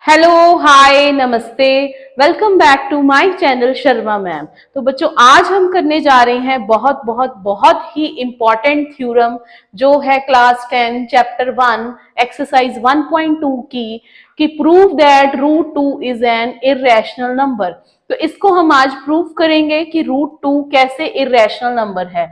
Hello, hi, नमस्ते। Welcome back to my channel Sharma ma'am. तो बच्चों, आज हम करने जा रहे हैं बहुत बहुत बहुत ही इंपॉर्टेंट थ्योरम जो है क्लास 10 चैप्टर 1 एक्सरसाइज 1.2 की prove that root 2 is an irrational number. तो इसको हम आज प्रूव करेंगे कि रूट 2 कैसे इर्रेशनल नंबर है।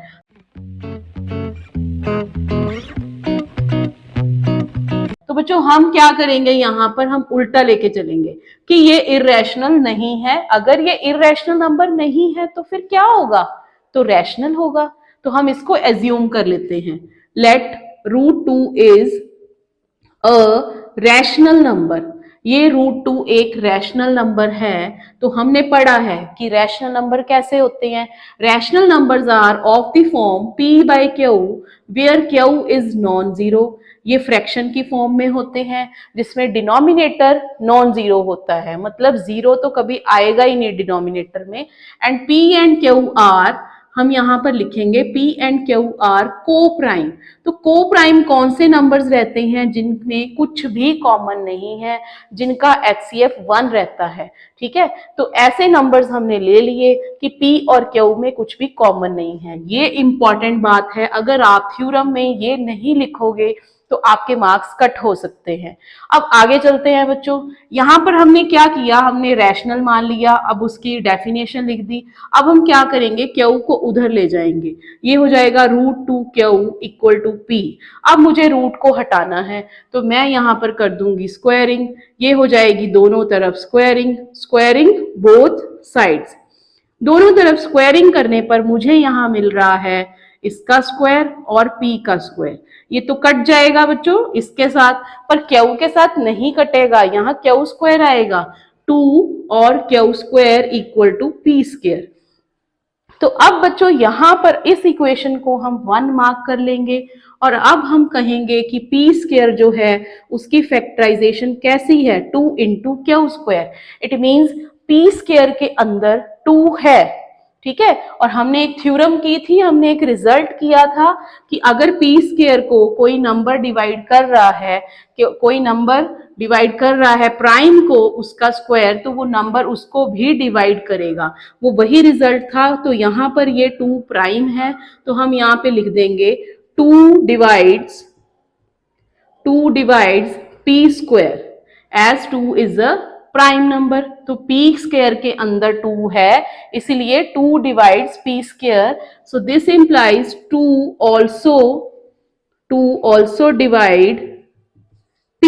तो बच्चों, हम क्या करेंगे, यहां पर हम उल्टा लेके चलेंगे कि ये इर्रेशनल नहीं है। अगर ये इर्रेशनल नंबर नहीं है तो फिर क्या होगा, तो रैशनल होगा। तो हम इसको एज्यूम कर लेते हैं, let root 2 is a rational number. ये रूट 2 एक रैशनल नंबर है। तो हमने पढ़ा है कि रैशनल नंबर कैसे होते हैं। Rational numbers are of the form p by q where q is non zero. ये फ्रैक्शन की फॉर्म में होते हैं जिसमें डिनोमिनेटर नॉन जीरो होता है, मतलब जीरो तो कभी आएगा ही नहीं डिनोमिनेटर में। And p and Q R, हम यहां पर लिखेंगे p एंड क्यू आर को प्राइम। तो को प्राइम कौन से नंबर्स रहते हैं जिनमें कुछ भी कॉमन नहीं है, जिनका HCF 1 रहता है। ठीक है, तो ऐसे नंबर्स हमने ले लिए कि p और q में कुछ भी कॉमन नहीं है। ये इंपॉर्टेंट बात है, अगर आप थ्योरम में ये नहीं लिखोगे तो आपके मार्क्स कट हो सकते हैं। अब आगे चलते हैं बच्चों। यहां पर हमने क्या किया, हमने रैशनल मान लिया, अब उसकी डेफिनेशन लिख दी। अब हम क्या करेंगे, क्यू को उधर ले जाएंगे। ये हो जाएगा root 2 q equal to p. अब मुझे रूट को हटाना है तो मैं यहां पर कर दूंगी स्क्वायरिंग। ये हो जाएगी दोनों तरफ स्क्वायरिंग, स्क्वायरिंग बोथ साइड्स। दोनों तरफ स्क्वायरिंग करने पर मुझे यहां मिल रहा है इसका स्क्वायर और p का स्क्वायर। ये तो कट जाएगा बच्चों इसके साथ, पर क्यू के साथ नहीं कटेगा, यहाँ क्यू स्क्वायर आएगा। 2 और q square equal to p square. तो अब बच्चों यहां पर इस इक्वेशन को हम 1 मार्क कर लेंगे और अब हम कहेंगे कि p स्क्वायर जो है उसकी फैक्टराइजेशन कैसी है, 2 into Q square. It means p square के अंदर 2 है। ठीक है, और हमने एक थ्योरम की थी, हमने एक रिजल्ट किया था कि अगर p स्क्वायर को कोई नंबर डिवाइड कर रहा है, कोई नंबर डिवाइड कर रहा है प्राइम को उसका स्क्वायर, तो वो नंबर उसको भी डिवाइड करेगा। वो वही रिजल्ट था। तो यहाँ पर ये 2 प्राइम है, तो हम यहाँ पे लिख देंगे 2 divides p square as 2 is a prime number. तो p स्क्वायर के अंदर 2 है, इसलिए 2 divides p square. So this implies 2 also divide p।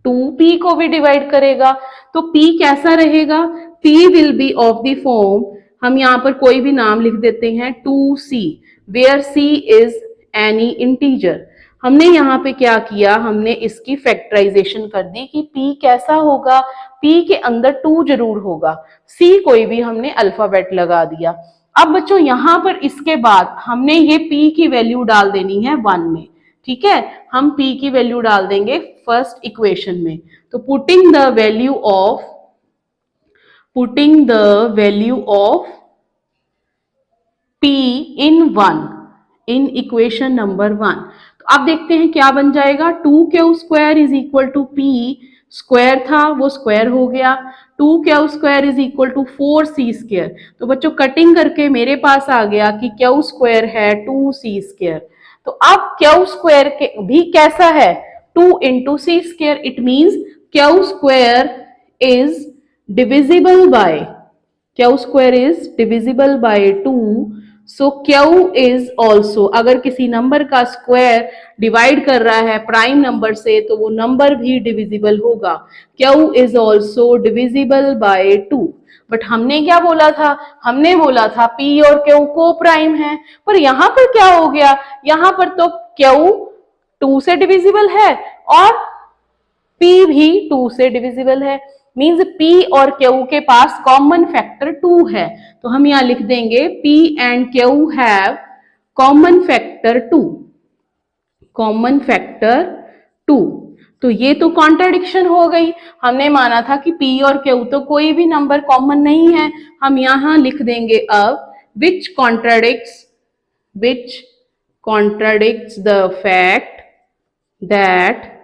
2p को भी डिवाइड करेगा। तो p कैसा रहेगा, p will be of the form, हम यहां पर कोई भी नाम लिख देते हैं 2c where c is any integer. हमने यहाँ पे क्या किया, हमने इसकी फैक्टराइजेशन कर दी कि p कैसा होगा, p के अंदर 2 जरूर होगा, c कोई भी हमने अल्फाबेट लगा दिया। अब बच्चों यहां पर इसके बाद हमने ये p की वैल्यू डाल देनी है 1 में। ठीक है, हम p की वैल्यू डाल देंगे फर्स्ट इक्वेशन में। तो putting the value of p in 1 in equation number 1। तो अब देखते हैं क्या बन जाएगा, 2 q square is equal to p square था वो स्क्वायर हो गया, 2 q square is equal to 4c square. तो बच्चों कटिंग करके मेरे पास आ गया कि क्यू स्क्वायर है 2c स्क्वायर। तो अब क्यू स्क्वायर के भी कैसा है, 2 into c square. It means q square is divisible by by 2। So q is also, अगर किसी नंबर का स्क्वायर डिवाइड कर रहा है प्राइम नंबर से तो वो नंबर भी डिविजिबल होगा। Q is also divisible by 2। But हमने क्या बोला था, हमने बोला था p और q को प्राइम है, पर यहां पर क्या हो गया, यहां पर तो q 2 से डिविजिबल है और p भी 2 से डिविजिबल है। मींस p और q के पास कॉमन फैक्टर 2 है। तो हम यहां लिख देंगे p and q have common factor 2। तो ये तो कॉन्ट्राडिक्शन हो गई। हमने माना था कि p और q तो कोई भी नंबर कॉमन नहीं है। हम यहां लिख देंगे अब which contradicts the fact that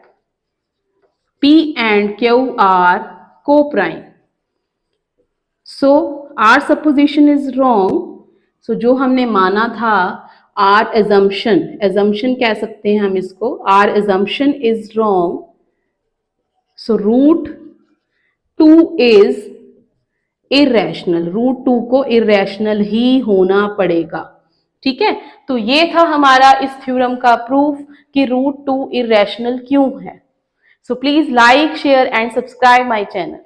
P and Q are co-prime. So our supposition is wrong. So जो हमने माना था, our assumption कह सकते हैं हम इसको, our assumption is wrong. So root 2 is irrational. Root 2 को इरेशनल ही होना पड़ेगा। ठीक है, तो ये था हमारा इस थ्योरम का प्रूफ कि रूट 2 इरेशनल क्यों है। So please like, share and subscribe my channel.